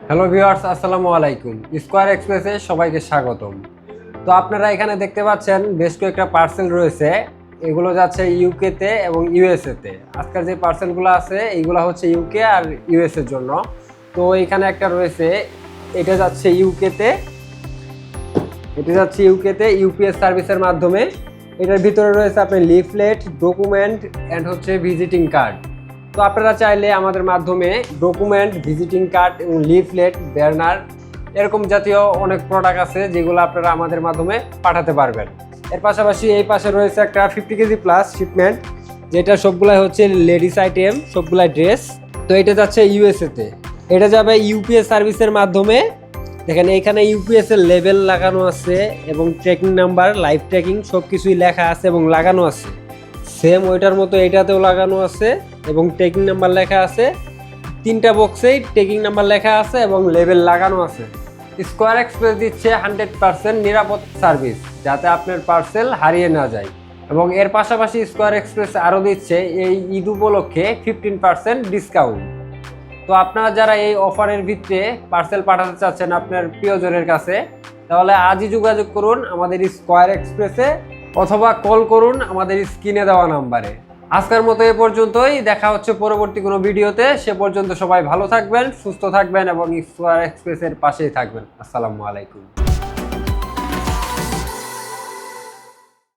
Hello viewers, আসসালামু আলাইকুম। Square এক্সপ্রেসে সবাইকে স্বাগতম। তো আপনারা এখানে দেখতে পাচ্ছেন বেশ কয়েকটা পার্সেল রয়েছে। এগুলো যাচ্ছে ইউকেতে এবং ইউএসএতে। আজকের যে পার্সেলগুলো আছে এইগুলো হচ্ছে ইউকে আর ইউএসএর জন্য। তো এখানে একটা রয়েছে, এটা যাচ্ছে ইউকেতে, ইউপিএস সার্ভিসের মাধ্যমে। এটার ভিতরে রয়েছে আপনার লিফলেট, ডকুমেন্ট অ্যান্ড হচ্ছে ভিজিটিং কার্ড। তো আপনারা চাইলে আমাদের মাধ্যমে ডকুমেন্ট, ভিজিটিং কার্ড এবং লিফলেট, ব্যানার এরকম জাতীয় অনেক প্রোডাক্ট আছে যেগুলো আপনারা আমাদের মাধ্যমে পাঠাতে পারবেন। এর পাশাপাশি এই পাশে রয়েছে একটা 50 কেজি প্লাস শিপমেন্ট, যেটা সবগুলাই হচ্ছে লেডিস আইটেম, সবগুলাই ড্রেস। তো এটা যাচ্ছে ইউএসএতে, এটা যাবে ইউপিএস সার্ভিসের মাধ্যমে। দেখেন এখানে ইউপিএস এর লেভেল লাগানো আছে এবং ট্র্যাকিং নাম্বার, লাইভ ট্র্যাকিং সব কিছুই লেখা আছে এবং লাগানো আছে। সেম ওইটার মতো এটাতেও লাগানো আছে এবং ট্র্যাকিং নাম্বার লেখা আছে। তিনটা বক্সেই ট্র্যাকিং নাম্বার লেখা আছে এবং লেভেল লাগানো আছে। স্কয়ার এক্সপ্রেস দিচ্ছে 100% নিরাপদ সার্ভিস, যাতে আপনার পার্সেল হারিয়ে না যায়। এবং এর পাশাপাশি স্কয়ার এক্সপ্রেস আরও দিচ্ছে এই ঈদ উপলক্ষে 15% ডিসকাউন্ট। তো আপনারা যারা এই অফারের ভিত্তিতে পার্সেল পাঠাতে চাচ্ছেন আপনার প্রিয়জনের কাছে, তাহলে আজই যোগাযোগ করুন আমাদের স্কয়ার এক্সপ্রেসে অথবা কল করুন আমাদের স্ক্রিনে দেওয়া নাম্বারে। আজকের মতো এ পর্যন্তই, দেখা হচ্ছে পরবর্তী কোনো ভিডিওতে। সে পর্যন্ত সবাই ভালো থাকবেন, সুস্থ থাকবেন এবং স্কয়ার এক্সপ্রেসের পাশেই থাকবেন। আসসালামু আলাইকুম।